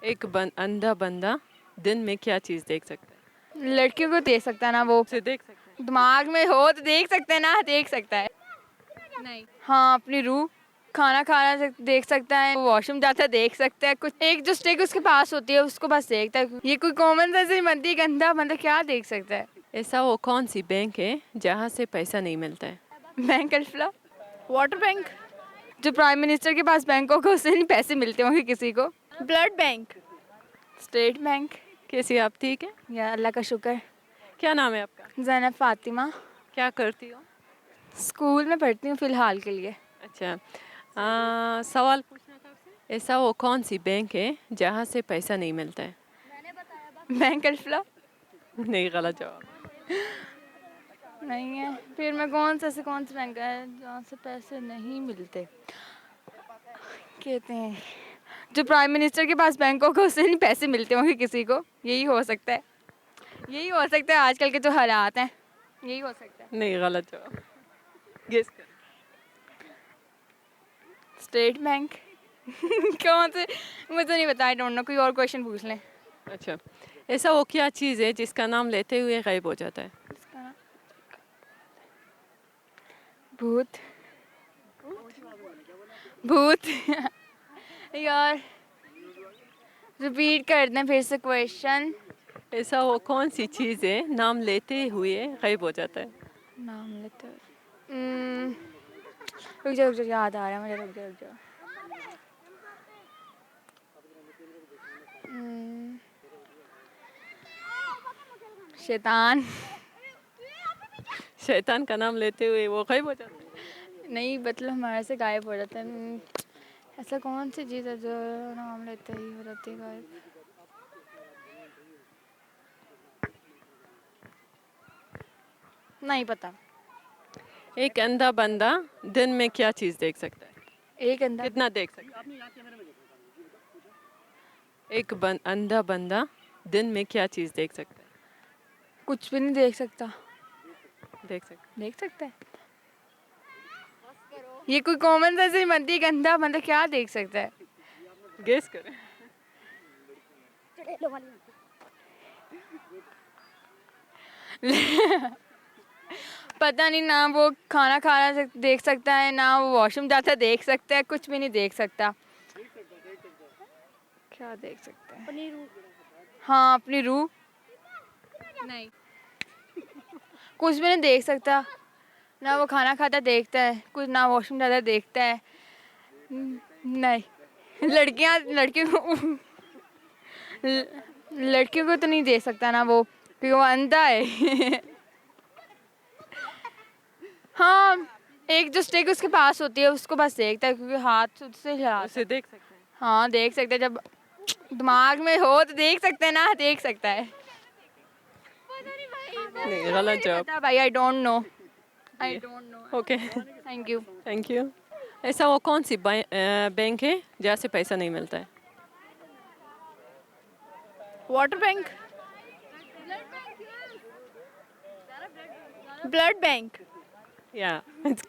अंधा बंदा दिन में क्या चीज देख सकता है? लड़कियों को देख सकता है ना वो, उसे देख सकते हैं। दिमाग में हो तो देख सकते हैं ना, देख सकता है। नहीं। हाँ, अपनी रूह। खाना खाना देख सकता है, वॉशरूम जाता है देख सकता है, कुछ एक जो स्टिक उसके पास होती है उसको बस देखता है। ये कोई कॉमन सेंस नहीं बनती, गंदा बंदा क्या देख सकता है। ऐसा वो कौन सी बैंक है जहाँ से पैसा नहीं मिलता है? बैंक अल्फला। Water bank. जो प्राइम मिनिस्टर के पास बैंक होगा उससे नहीं पैसे मिलते होंगे किसी को। Blood bank. State bank. कैसी आप ठीक है? या अल्लाह का शुक्र। क्या नाम है आपका? ज़ैनब फातिमा। क्या करती हो? स्कूल में पढ़ती हूँ फ़िलहाल के लिए। अच्छा, सवाल पूछना था आपसे। ऐसा वो कौन सी बैंक है जहाँ से पैसा नहीं मिलता है? बैंक अल्फला। नहीं, गलत जवाब। नहीं है, फिर मैं कौन सा बैंक है जहाँ से पैसे नहीं मिलते? कहते हैं जो प्राइम मिनिस्टर के पास बैंक होगा उससे नहीं पैसे मिलते होंगे किसी को। यही हो सकता है, यही हो सकता है, आजकल के जो हालात हैं यही हो सकता है। नहीं, गलत जवाब। गेस कर। State bank. कौन से, मुझे नहीं पता, आई डोंट नो। कोई और क्वेश्चन पूछ लें। अच्छा, ऐसा वो क्या चीज़ है जिसका नाम लेते हुए गायब हो जाता है? इसका भूत। भूत। यार रिपीट कर दें फिर से क्वेश्चन। ऐसा वो कौन सी चीज़ है नाम लेते हुए गायब हो जाता है? नाम लेते रुक जाओ याद आ रहा है मुझे, रुक जाओ। शैतान। शैतान का नाम लेते हुए वो गायब हो जाता है? नहीं, मतलब हमारे से गायब हो जाता है। ऐसा कौन सी चीज़ है जो नाम लेते ही हो जाती है गायब? नहीं पता। एक अंधा बंदा दिन में क्या चीज़ देख सकता है? एक अंधा। कितना देख सकता है? अंधा बंदा दिन में क्या चीज़ देख सकता है? कुछ भी नहीं देख सकता। देख सकता देख सकता है। ये कोई कॉमन सेंस नहीं बनती, एक अंधा बंदा क्या देख सकता है? है। गेस करें। पता नहीं ना, वो खाना खाना देख सकता है ना, वो वॉशरूम जाता है देख सकता है, कुछ भी नहीं देख सकता। क्या देख सकता है? अपनी रूह। हाँ, अपनी रूह। नहीं। कुछ भी नहीं देख सकता ना, वो खाना खाता देखता है कुछ, ना वॉशरूम जाता देखता है। नहीं, लड़कियों को तो नहीं देख सकता ना वो, क्योंकि वो अंधा है। हाँ, एक जो स्टिक उसके पास होती है उसको बस देखता है, क्योंकि हाथ उससे हिलाता उसे है। देख सकते हैं। हाँ, देख सकते हैं, जब दिमाग में हो तो देख सकते हैं ना, देख सकता है। नहीं, गलत जवाब। पता भाई, I don't know, I don't know. Okay, thank you. Thank you. ऐसा वो कौन सी बैंक है जहाँ से पैसा नहीं मिलता है? Water bank. Blood bank. या इट्स